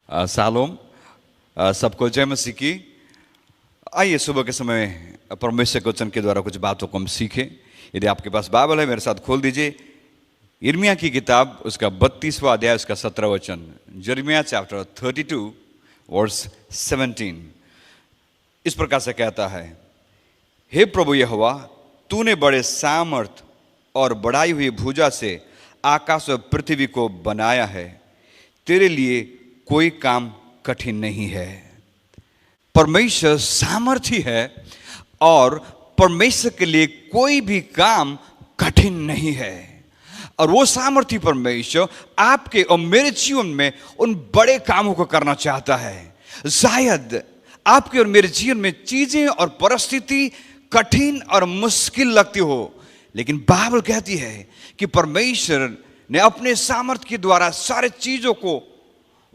सालोम सबको जय मसीह की। आइए सुबह के समय परमेश्वर के वचन के द्वारा कुछ बातों को हम सीखें। यदि आपके पास बाइबल है मेरे साथ खोल दीजिए यिर्मयाह की किताब, उसका 32वां अध्याय, उसका 17 वचन। यिर्मयाह चैप्टर 32 वर्स 17 इस प्रकार से कहता है, हे प्रभु यहोवा, तूने बड़े सामर्थ और बढ़ाई हुई भुजा से आकाश और पृथ्वी को बनाया है, तेरे लिए कोई काम कठिन नहीं है। परमेश्वर सामर्थी है और परमेश्वर के लिए कोई भी काम कठिन नहीं है। और वो सामर्थी परमेश्वर आपके और मेरे जीवन में उन बड़े कामों को करना चाहता है। शायद आपके और मेरे जीवन में चीजें और परिस्थिति कठिन और मुश्किल लगती हो, लेकिन बाइबल कहती है कि परमेश्वर ने अपने सामर्थ्य के द्वारा सारे चीजों को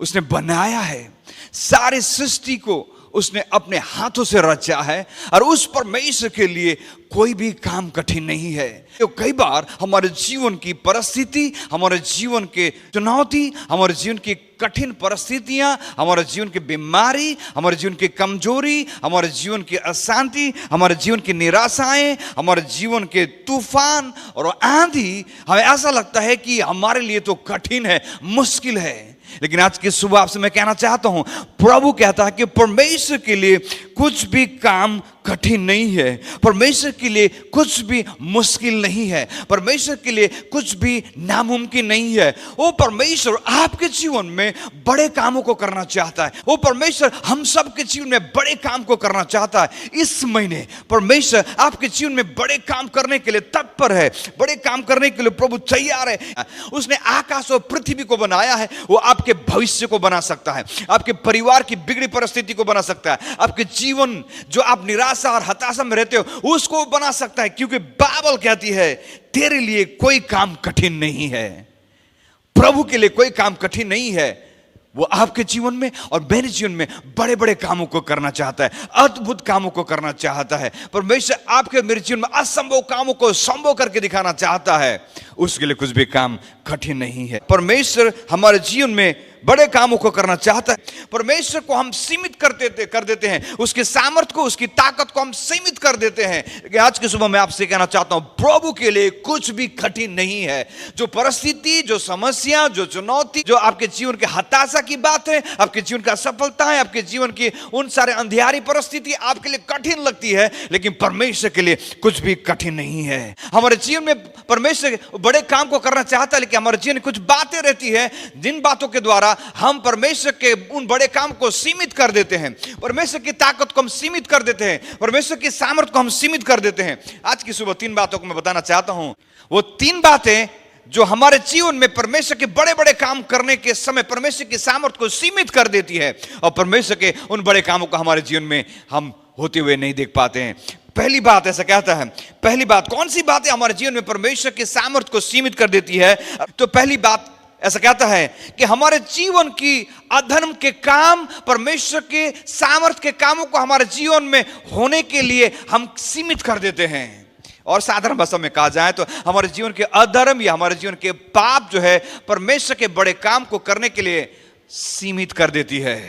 उसने बनाया है, सारी सृष्टि को उसने अपने हाथों से रचा है और उस परमेश्वर के लिए कोई भी काम कठिन नहीं है। तो कई बार हमारे जीवन की परिस्थिति, हमारे जीवन के चुनौती, हमारे जीवन की कठिन परिस्थितियां, हमारे जीवन की बीमारी, हमारे जीवन की कमजोरी, हमारे जीवन की अशांति, हमारे जीवन की निराशाएं, हमारे जीवन के तूफान और आंधी, हमें ऐसा लगता है कि हमारे लिए तो कठिन है, मुश्किल है। लेकिन आज की सुबह आपसे मैं कहना चाहता हूं, प्रभु कहता है कि परमेश्वर के लिए कुछ भी काम कठिन नहीं है, परमेश्वर के लिए कुछ भी मुश्किल नहीं है, परमेश्वर के लिए कुछ भी नामुमकिन नहीं है। वो परमेश्वर आपके जीवन में बड़े कामों को करना चाहता है। वो परमेश्वर हम सब के जीवन में बड़े काम को करना चाहता है। इस महीने परमेश्वर आपके जीवन में बड़े काम करने के लिए तत्पर है, बड़े काम करने के लिए प्रभु तैयार है। उसने आकाश और पृथ्वी को बनाया है, वो आपके भविष्य को बना सकता है, आपके परिवार की बिगड़ी परिस्थिति को बना सकता है, आपके जीवन जो आप निराशा और हताशा में रहते हो उसको बना सकता है, क्योंकि बाइबल कहती है तेरे लिए कोई काम कठिन नहीं है। प्रभु के लिए कोई काम कठिन नहीं है। वो आपके जीवन में और मेरे जीवन में बड़े बड़े कामों को करना चाहता है, अद्भुत कामों को करना चाहता है। परमेश्वर आपके मेरे जीवन में असंभव कामों को संभव करके दिखाना चाहता है। उसके लिए कुछ भी काम कठिन नहीं है। परमेश्वर हमारे जीवन में बड़े कामों को करना चाहता है। परमेश्वर को हम सीमित कर देते हैं, उसके सामर्थ्य को, उसकी ताकत को हम सीमित कर देते हैं। लेकिन आज की सुबह मैं आपसे कहना चाहता हूं, प्रभु के लिए कुछ भी कठिन नहीं है। जो परिस्थिति, जो समस्या, जो चुनौती, जो आपके जीवन के हताशा की बात है, आपके जीवन का असफलता है, आपके जीवन की उन सारे अंधियारी परिस्थिति आपके लिए कठिन लगती है, लेकिन परमेश्वर के लिए कुछ भी कठिन नहीं है। हमारे जीवन में परमेश्वर बड़े काम को करना चाहता है, लेकिन हमारे जीवन में कुछ बातें रहती है जिन बातों के द्वारा हम परमेश्वर के उन बड़े काम को सीमित कर देते हैं, परमेश्वर की ताकत को हम सीमित कर देते हैं, परमेश्वर की सामर्थ्य को हम सीमित कर देते हैं। आज की सुबह 3 बातों को मैं बताना चाहता हूं। वो 3 बातें जो हमारे जीवन में परमेश्वर के बड़े बड़े काम करने के समय परमेश्वर की सामर्थ्य को सीमित कर देती है और परमेश्वर के उन बड़े कामों को हमारे जीवन में हम होते हुए नहीं देख पाते हैं। पहली बात ऐसा कहता है, पहली बात कौन सी बात है हमारे जीवन में परमेश्वर के सामर्थ्य को सीमित कर देती है? तो पहली बात ऐसा कहता है कि हमारे जीवन की अधर्म के काम परमेश्वर के सामर्थ्य के कामों को हमारे जीवन में होने के लिए हम सीमित कर देते हैं। और साधारण भाषा में कहा जाए तो हमारे जीवन के अधर्म या हमारे जीवन के पाप जो है परमेश्वर के बड़े काम को करने के लिए सीमित कर देती है।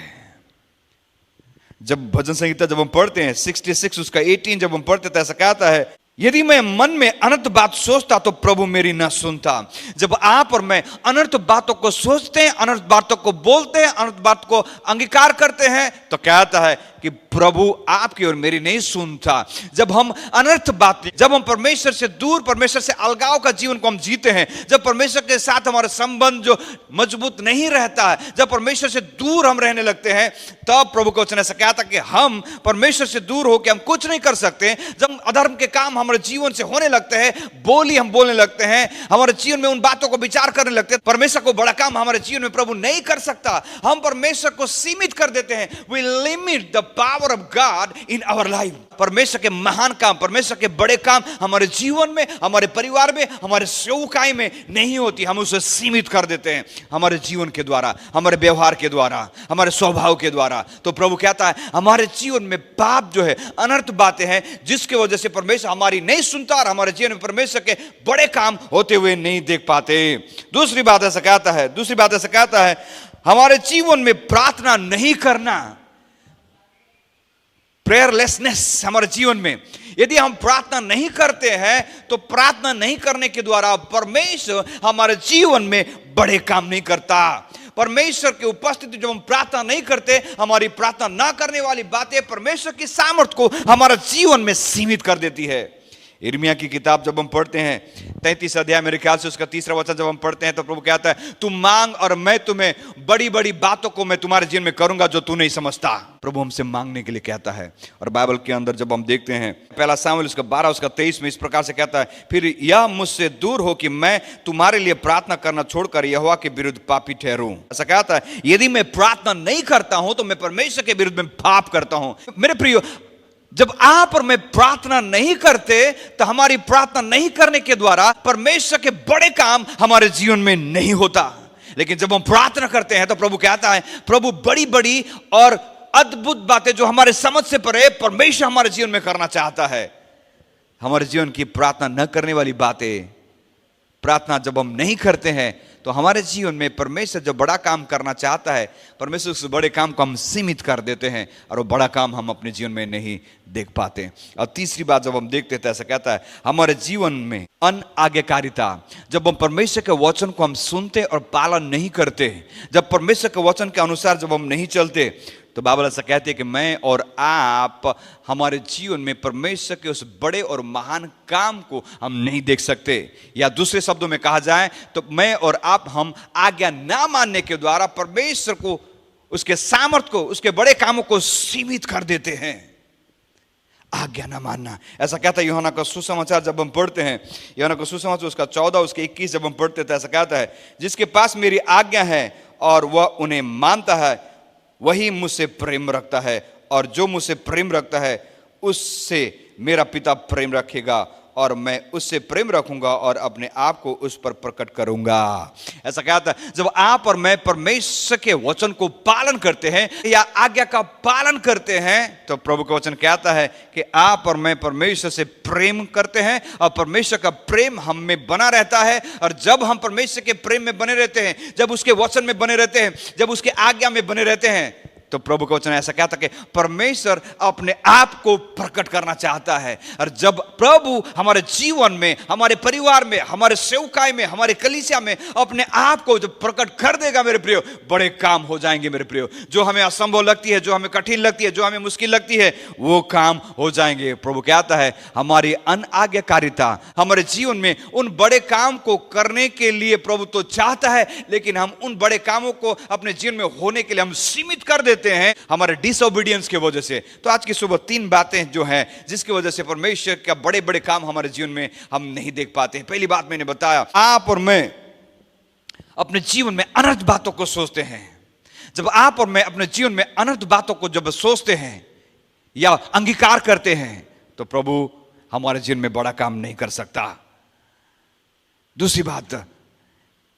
जब भजन संहिता जब हम पढ़ते हैं 66 उसका 18 जब हम पढ़ते तो ऐसा कहता है, यदि मैं मन में अनर्थ बात सोचता तो प्रभु मेरी न सुनता। जब आप और मैं अनर्थ बातों को सोचते हैं, अनर्थ बातों को बोलते हैं, अनर्थ बात को अंगीकार करते हैं, तो कहता है कि प्रभु आपकी और मेरी नहीं सुनता। जब हम अनर्थ बात, जब हम परमेश्वर से दूर, परमेश्वर से अलगाव का जीवन को हम जीते हैं, जब परमेश्वर के साथ हमारा संबंध जो मजबूत नहीं रहता है, जब परमेश्वर से दूर हम रहने लगते हैं, तब प्रभु का वचन ऐसा कहता कि हम परमेश्वर से दूर होकर हम कुछ नहीं कर सकते। जब अधर्म के काम हमारे जीवन से होने लगते हैं, बोली हम बोलने लगते हैं, हमारे जीवन में उन बातों को विचार करने लगते हैं, परमेश्वर को बड़ा काम हमारे जीवन में प्रभु नहीं कर सकता। हम परमेश्वर को सीमित कर देते हैं। We limit the power of God in our life. परमेश्वर के महान काम, परमेश्वर के बड़े काम हमारे जीवन में, हमारे परिवार में, हमारे सेवकाई में नहीं होती। हम उसे सीमित कर देते हैं हमारे जीवन के द्वारा, हमारे व्यवहार के द्वारा, हमारे स्वभाव के द्वारा। तो प्रभु कहता है हमारे जीवन में पाप जो है, अनर्थ बातें हैं जिसकी वजह से परमेश्वर हमारी नहीं सुनता और हमारे जीवन में परमेश्वर के बड़े काम होते हुए नहीं देख पाते। दूसरी बात ऐसा कहता है हमारे जीवन में प्रार्थना नहीं करना, प्रेयरलेसनेस हमारे जीवन में। यदि हम प्रार्थना नहीं करते हैं तो प्रार्थना नहीं करने के द्वारा परमेश्वर हमारे जीवन में बड़े काम नहीं करता। परमेश्वर की उपस्थिति जब हम प्रार्थना नहीं करते, हमारी प्रार्थना ना करने वाली बातें परमेश्वर की सामर्थ को हमारे जीवन में सीमित कर देती है। यिर्मयाह की किताब जब हम पढ़ते हैं 33 अध्याय, मेरे ख्याल से उसका 3रा वचन जब हम पढ़ते हैं तो प्रभु कहता है तुम मांग और मैं तुम्हें बड़ी बड़ी बातों को मैं तुम्हारे जीवन में करूंगा जो तू नहीं समझता। प्रभु हमसे मांगने के लिए कहता है। और बाइबल के अंदर जब हम देखते हैं 1 सामुएल उसका 12 उसका 23 में इस प्रकार से कहता है, फिर यह मुझसे दूर हो कि मैं तुम्हारे लिए प्रार्थना करना छोड़कर यहोवा के विरुद्ध पापी ठहरूं। ऐसा कहता है यदि मैं प्रार्थना नहीं करता हूं तो मैं परमेश्वर के विरुद्ध में पाप करता हूं। मेरे प्रियो, जब आप और मैं प्रार्थना नहीं करते तो हमारी प्रार्थना नहीं करने के द्वारा परमेश्वर के बड़े काम हमारे जीवन में नहीं होता। लेकिन जब हम प्रार्थना करते हैं तो प्रभु कहता है, प्रभु बड़ी बड़ी और अद्भुत बातें जो हमारे समझ से परे परमेश्वर हमारे जीवन में करना चाहता है। हमारे जीवन की प्रार्थना न करने वाली बातें, प्रार्थना जब हम नहीं करते हैं तो हमारे जीवन में परमेश्वर जो बड़ा काम करना चाहता है, परमेश्वर उस बड़े काम को हम सीमित कर देते हैं और वो बड़ा काम हम अपने जीवन में नहीं देख पाते। और तीसरी बात जब हम देखते हैं तो ऐसा कहता है हमारे जीवन में अनाज्ञाकारिता। जब हम परमेश्वर के वचन को हम सुनते और पालन नहीं करते, जब परमेश्वर के वचन के अनुसार जब हम नहीं चलते, तो बाइबल ऐसा कहती है कि मैं और आप हमारे जीवन में परमेश्वर के उस बड़े और महान काम को हम नहीं देख सकते। या दूसरे शब्दों में कहा जाए तो मैं और आप हम आज्ञा ना मानने के द्वारा परमेश्वर को, उसके सामर्थ को, उसके बड़े कामों को सीमित कर देते हैं। आज्ञा ना मानना, ऐसा कहता है यूहन्ना का सुसमाचार जब हम पढ़ते हैं, यूहन्ना का सुसमाचार उसका 14 उसके 21 जब हम पढ़ते हैं तो ऐसा कहता है जिसके पास मेरी आज्ञा है और वह उन्हें मानता है वही मुझसे प्रेम रखता है, और जो मुझसे प्रेम रखता है उससे मेरा पिता प्रेम रखेगा और मैं उससे प्रेम रखूंगा और अपने आप को उस पर प्रकट करूंगा। ऐसा कहता है जब आप और मैं परमेश्वर के वचन को पालन करते हैं या आज्ञा का पालन करते हैं तो प्रभु का वचन कहता है कि आप और मैं परमेश्वर से प्रेम करते हैं और परमेश्वर का प्रेम हम में बना रहता है। और जब हम परमेश्वर के प्रेम में बने रहते हैं, जब उसके वचन में बने रहते हैं, जब उसके आज्ञा में बने रहते हैं, तो प्रभु का वचन ऐसा कहता है कि परमेश्वर अपने आप को प्रकट करना चाहता है। और जब प्रभु हमारे जीवन में, हमारे परिवार में, हमारे सेवकाई में, हमारे कलीसिया में अपने आप को जब प्रकट कर देगा मेरे प्रियो, बड़े काम हो जाएंगे मेरे प्रियो। जो हमें असंभव लगती है, जो हमें कठिन लगती है, जो हमें मुश्किल लगती है, वो काम हो जाएंगे। प्रभु कहता है हमारी अनाज्ञाकारिता हमारे जीवन में उन बड़े काम को करने के लिए प्रभु तो चाहता है, लेकिन हम उन बड़े कामों को अपने जीवन में होने के लिए हम सीमित कर देते हैं हमारे डिसओबीडियंस की वजह से। तो आज की सुबह 3 बातें जो हैं जिसकी वजह से परमेश्वर का बड़े बड़े काम हमारे जीवन में हम नहीं देख पाते हैं। पहली बात मैंने बताया, आप और मैं अपने जीवन में अनर्थ बातों को सोचते हैं। जब आप और मैं अपने जीवन में अनर्थ बातों को जब सोचते हैं या अंगीकार करते हैं तो प्रभु हमारे जीवन में बड़ा काम नहीं कर सकता। दूसरी बात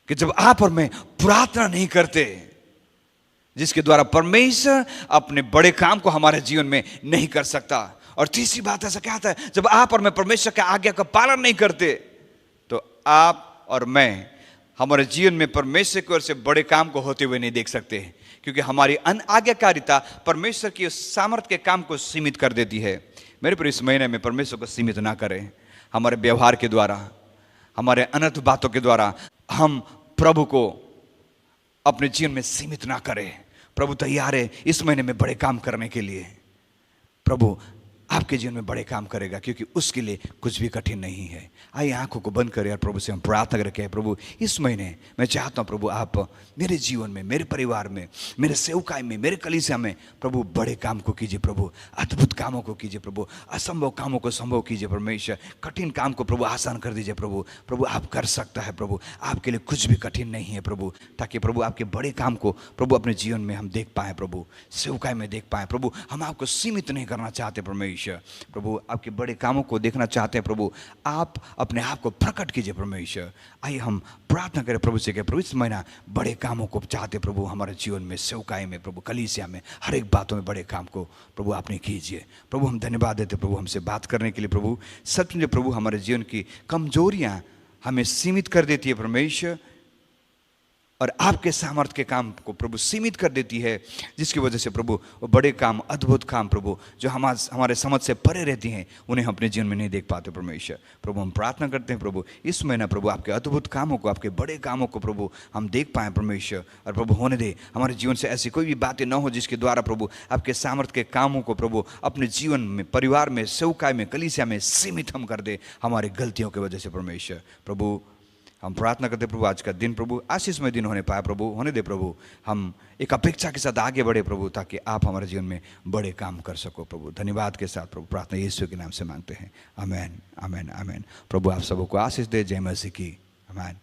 कि जब आप और मैं प्रार्थना नहीं करते, जिसके द्वारा परमेश्वर अपने बड़े काम को हमारे जीवन में नहीं कर सकता। और तीसरी बात ऐसा कहता है जब आप और मैं परमेश्वर के आज्ञा का पालन नहीं करते तो आप और मैं हमारे जीवन में परमेश्वर की ओर से बड़े काम को होते हुए नहीं देख सकते, क्योंकि हमारी अनाज्ञाकारिता परमेश्वर की उस सामर्थ के काम को सीमित कर देती है। मेरे पर इस महीने में परमेश्वर को सीमित ना करें। हमारे व्यवहार के द्वारा, हमारे अनर्थ बातों के द्वारा हम प्रभु को अपने जीवन में सीमित ना करें। प्रभु तैयार है इस महीने में बड़े काम करने के लिए। प्रभु आपके जीवन में बड़े काम करेगा, क्योंकि उसके लिए कुछ भी कठिन नहीं है। आइए आंखों को बंद करें और प्रभु से हम प्रार्थना करके, प्रभु इस महीने मैं चाहता हूँ प्रभु आप मेरे जीवन में, मेरे परिवार में, मेरे सेवकाई में, मेरे कलीसिया में प्रभु बड़े काम को कीजिए प्रभु, अद्भुत कामों को कीजिए प्रभु, असंभव कामों को संभव कीजिए परमेश्वर, कठिन काम को प्रभु आसान कर दीजिए प्रभु। प्रभु आप कर सकता है प्रभु, आपके लिए कुछ भी कठिन नहीं है प्रभु, ताकि प्रभु आपके बड़े काम को प्रभु अपने जीवन में हम देख पाएँ प्रभु, सेवकाई में देख पाएँ प्रभु। हम आपको सीमित नहीं करना चाहते परमेश्वर, प्रभु आपके बड़े कामों को देखना चाहते हैं प्रभु, आप अपने आप को प्रकट कीजिए परमेश्वर। आइए हम प्रार्थना करें प्रभु से कि प्रभु इस महीना बड़े कामों को चाहते प्रभु, हमारे जीवन में, सेवकाई में प्रभु, कलीसिया में, हर एक बातों में बड़े काम को प्रभु आपने कीजिए प्रभु। हम धन्यवाद देते प्रभु हमसे बात करने के लिए प्रभु। सच में प्रभु हमारे जीवन की कमजोरियां हमें सीमित कर देती है परमेश्वर, और आपके सामर्थ्य के काम को प्रभु सीमित कर देती है, जिसकी वजह से प्रभु वो बड़े काम, अद्भुत काम प्रभु जो हमारे समझ से परे रहती हैं, उन्हें हम अपने जीवन में नहीं देख पाते परमेश्वर। प्रभु हम प्रार्थना करते हैं प्रभु इस महीना प्रभु आपके अद्भुत कामों को, आपके बड़े कामों को प्रभु हम देख पाएँ परमेश्वर। और प्रभु होने दे हमारे जीवन से ऐसी कोई भी बातें न हो जिसके द्वारा प्रभु आपके सामर्थ्य के कामों को प्रभु अपने जीवन में, परिवार में, सेवकाई में, कलीसिया में सीमित हम कर दे हमारी गलतियों की वजह से परमेश्वर। प्रभु हम प्रार्थना करते प्रभु आज का दिन प्रभु आशीषमय दिन होने पाए प्रभु, होने दे प्रभु। हम एक अपेक्षा के साथ आगे बढ़े प्रभु, ताकि आप हमारे जीवन में बड़े काम कर सको प्रभु। धन्यवाद के साथ प्रभु प्रार्थना यीशु के नाम से मांगते हैं, आमेन आमेन आमेन। प्रभु आप सबको आशीष दे, जय मसीह की, आमेन।